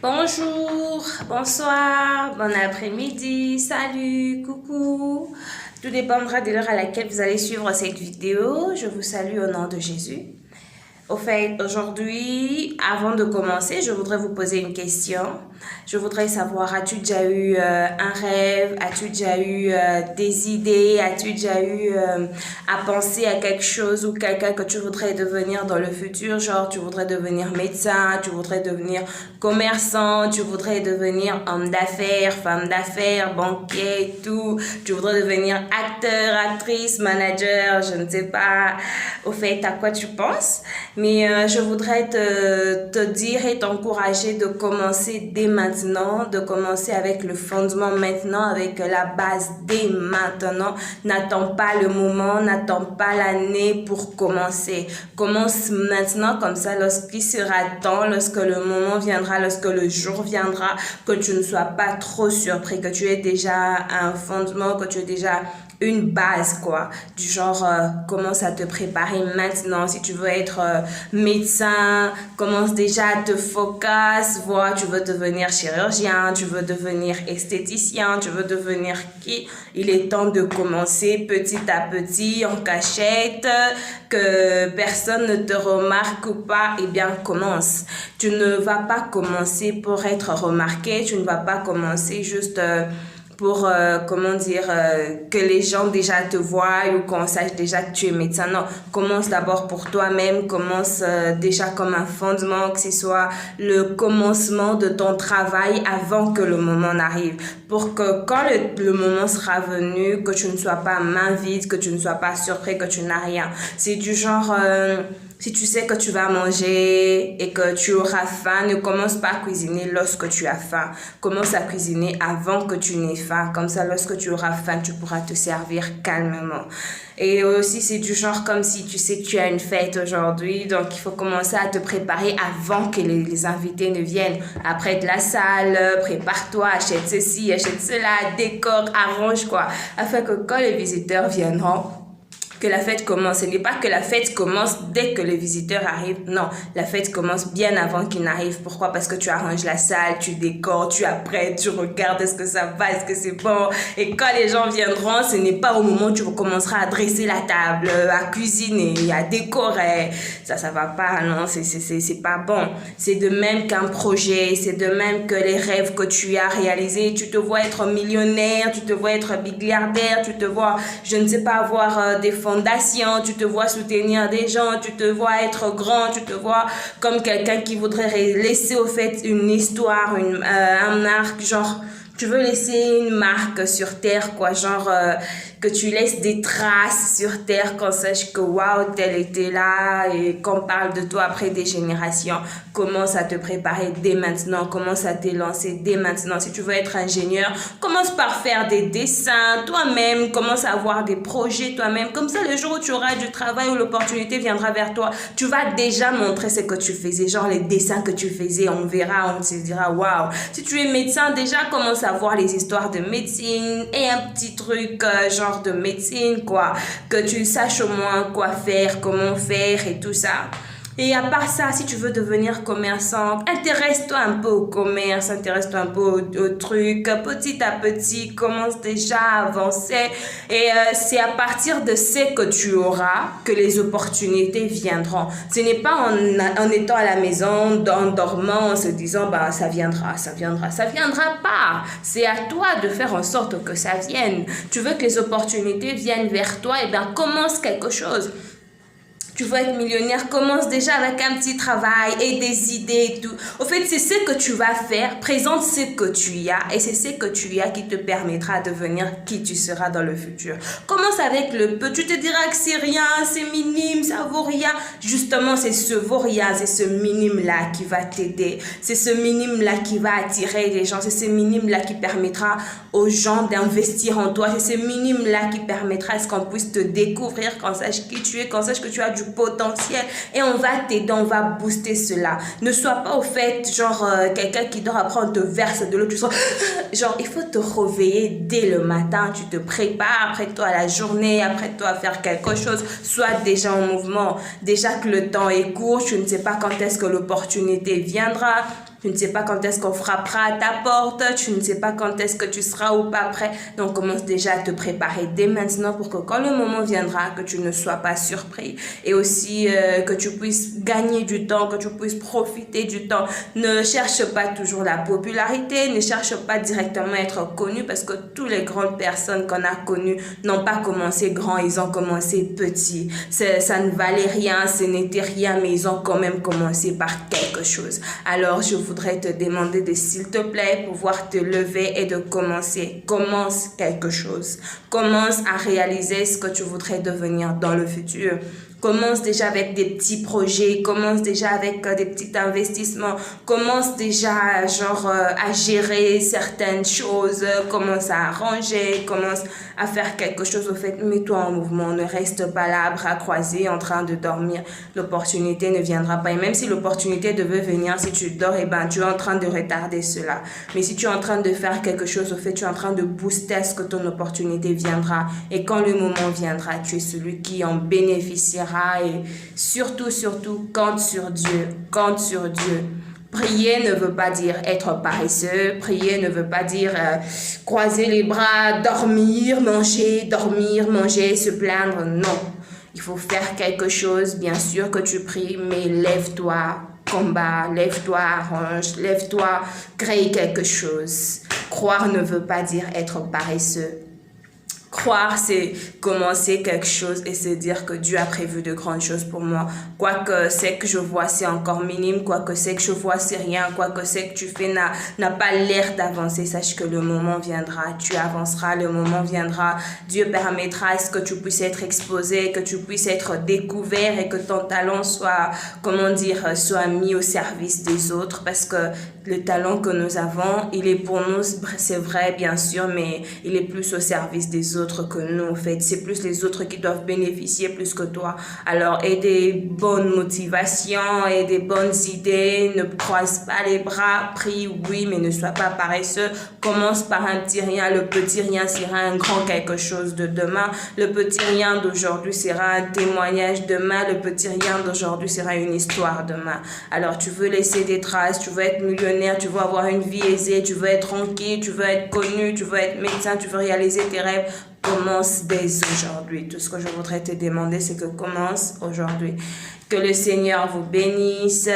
Bonjour, bonsoir, bon après-midi, salut, coucou. Tout dépendra de l'heure à laquelle vous allez suivre cette vidéo. Je vous salue au nom de Jésus. Au fait, aujourd'hui, avant de commencer, je voudrais vous poser une question. Je voudrais savoir, as-tu déjà eu un rêve? As-tu déjà eu des idées? As-tu déjà eu à penser à quelque chose ou quelqu'un que tu voudrais devenir dans le futur? Genre, tu voudrais devenir médecin, tu voudrais devenir commerçant, tu voudrais devenir homme d'affaires, femme d'affaires, banquier et tout. Tu voudrais devenir acteur, actrice, manager, je ne sais pas. Au fait, à quoi tu penses? Mais je voudrais te dire et t'encourager de commencer dès maintenant, de commencer avec le fondement maintenant, avec la base dès maintenant. N'attends pas le moment, n'attends pas l'année pour commencer. Commence maintenant, comme ça, lorsqu'il sera temps, lorsque le moment viendra, lorsque le jour viendra, que tu ne sois pas trop surpris, que tu aies déjà un fondement, que tu aies déjà une base, quoi, du genre commence à te préparer maintenant. Si tu veux être médecin, commence déjà à te focus, vois, tu veux devenir chirurgien, tu veux devenir esthéticien, tu veux devenir qui. Il est temps de commencer petit à petit, en cachette, que personne ne te remarque ou pas. Eh bien, commence. Tu ne vas pas commencer pour être remarqué, tu ne vas pas commencer juste pour, comment dire, que les gens déjà te voient ou qu'on sache déjà que tu es médecin. Non, commence d'abord pour toi-même, commence déjà comme un fondement, que ce soit le commencement de ton travail avant que le moment n'arrive. Pour que quand le moment sera venu, que tu ne sois pas main vide, que tu ne sois pas surpris, que tu n'as rien. C'est du genre... si tu sais que tu vas manger et que tu auras faim, ne commence pas à cuisiner lorsque tu as faim. Commence à cuisiner avant que tu n'aies faim. Comme ça, lorsque tu auras faim, tu pourras te servir calmement. Et aussi, c'est du genre comme si tu sais que tu as une fête aujourd'hui. Donc, il faut commencer à te préparer avant que les invités ne viennent. Après de la salle, prépare-toi, achète ceci, achète cela, décore, arrange quoi. Afin que quand les visiteurs viendront, que la fête commence. Ce n'est pas que la fête commence dès que les visiteurs arrivent. Non, la fête commence bien avant qu'ils n'arrivent. Pourquoi? Parce que tu arranges la salle, tu décores, tu apprêtes, tu regardes est-ce que ça va, est-ce que c'est bon. Et quand les gens viendront, ce n'est pas au moment où tu commenceras à dresser la table, à cuisiner, à décorer. Ça va pas, non, c'est pas bon. C'est de même qu'un projet, c'est de même que les rêves que tu as réalisés. Tu te vois être millionnaire, tu te vois être milliardaire, tu te vois, je ne sais pas, avoir des fondations, tu te vois soutenir des gens, tu te vois être grand, tu te vois comme quelqu'un qui voudrait laisser au fait une histoire, un arc, genre tu veux laisser une marque sur terre, quoi, genre que tu laisses des traces sur terre, qu'on sache que waouh, tel était là et qu'on parle de toi après des générations. Commence à te préparer dès maintenant, commence à te lancer dès maintenant. Si tu veux être ingénieur, commence par faire des dessins toi-même, commence à avoir des projets toi-même. Comme ça, le jour où tu auras du travail, où l'opportunité viendra vers toi, tu vas déjà montrer ce que tu faisais, genre les dessins que tu faisais, on verra, on se dira waouh. Si tu es médecin, déjà commence à voir les histoires de médecine et un petit truc genre de médecine, quoi, que tu saches au moins quoi faire, comment faire et tout ça. Et à part ça, si tu veux devenir commerçant, intéresse-toi un peu au commerce, intéresse-toi un peu au truc. Petit à petit, commence déjà à avancer. Et c'est à partir de ce que tu auras que les opportunités viendront. Ce n'est pas en étant à la maison, en dormant, en se disant, bah, ça viendra, ça viendra. Ça viendra pas. C'est à toi de faire en sorte que ça vienne. Tu veux que les opportunités viennent vers toi, et bien commence quelque chose. Tu veux être millionnaire, commence déjà avec un petit travail et des idées et tout. Au fait, c'est ce que tu vas faire, présente ce que tu as et c'est ce que tu as qui te permettra de devenir qui tu seras dans le futur. Commence avec le peu, tu te diras que c'est rien, c'est minime, ça vaut rien. Justement, c'est ce vaut rien, c'est ce minime-là qui va t'aider. C'est ce minime-là qui va attirer les gens, c'est ce minime-là qui permettra aux gens d'investir en toi. C'est ce minime-là qui permettra à ce qu'on puisse te découvrir, qu'on sache qui tu es, qu'on sache que tu as du potentiel et on va t'aider, on va booster cela. Ne sois pas au fait genre quelqu'un qui dort après on te verse de l'eau, tu sens genre il faut te réveiller dès le matin, tu te prépares, prête-toi à la journée, prête-toi à faire quelque chose, sois déjà en mouvement, déjà que le temps est court, tu ne sais pas quand est-ce que l'opportunité viendra. Tu ne sais pas quand est-ce qu'on frappera à ta porte. Tu ne sais pas quand est-ce que tu seras ou pas prêt. Donc, commence déjà à te préparer dès maintenant pour que quand le moment viendra, que tu ne sois pas surpris. Et aussi que tu puisses gagner du temps, que tu puisses profiter du temps. Ne cherche pas toujours la popularité. Ne cherche pas directement à être connu parce que toutes les grandes personnes qu'on a connues n'ont pas commencé grand, ils ont commencé petit. Ça ne valait rien, ce n'était rien, mais ils ont quand même commencé par quelque chose. Alors, je voudrais te demander de, s'il te plaît, pouvoir te lever et de commencer. Commence quelque chose. Commence à réaliser ce que tu voudrais devenir dans le futur. Commence déjà avec des petits projets, commence déjà avec des petits investissements, commence déjà à gérer certaines choses, commence à arranger, commence à faire quelque chose. Au fait, mets-toi en mouvement, ne reste pas là, bras croisés, en train de dormir. L'opportunité ne viendra pas. Et même si l'opportunité devait venir, si tu dors, tu es en train de retarder cela. Mais si tu es en train de faire quelque chose, au fait, tu es en train de booster à ce que ton opportunité viendra. Et quand le moment viendra, tu es celui qui en bénéficiera. Et surtout, compte sur Dieu. Compte sur Dieu. Prier ne veut pas dire être paresseux. Prier ne veut pas dire croiser les bras, dormir, manger, se plaindre. Non. Il faut faire quelque chose. Bien sûr que tu pries, mais lève-toi, combat, lève-toi, arrange, lève-toi, crée quelque chose. Croire ne veut pas dire être paresseux. Croire, c'est commencer quelque chose et se dire que Dieu a prévu de grandes choses pour moi. Quoi que c'est que je vois, c'est encore minime. Quoi que c'est que je vois, c'est rien. Quoi que c'est que tu fais n'a pas l'air d'avancer. Sache que le moment viendra. Tu avanceras, le moment viendra. Dieu permettra à ce que tu puisses être exposé, que tu puisses être découvert et que ton talent soit mis au service des autres. Parce que le talent que nous avons, il est pour nous, c'est vrai, bien sûr, mais il est plus au service des autres que nous, en fait. C'est plus les autres qui doivent bénéficier plus que toi. Alors, aie des bonnes motivations et des bonnes idées. Ne croise pas les bras. Prie, oui, mais ne sois pas paresseux. Commence par un petit rien. Le petit rien sera un grand quelque chose de demain. Le petit rien d'aujourd'hui sera un témoignage demain. Le petit rien d'aujourd'hui sera une histoire demain. Alors, tu veux laisser des traces, tu veux être millionnaire, tu veux avoir une vie aisée, tu veux être tranquille, tu veux être connu, tu veux être médecin, tu veux réaliser tes rêves. Commence dès aujourd'hui. Tout ce que je voudrais te demander, c'est que commence aujourd'hui. Que le Seigneur vous bénisse,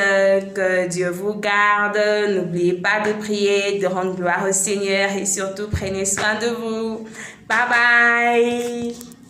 que Dieu vous garde. N'oubliez pas de prier, de rendre gloire au Seigneur et surtout prenez soin de vous. Bye bye.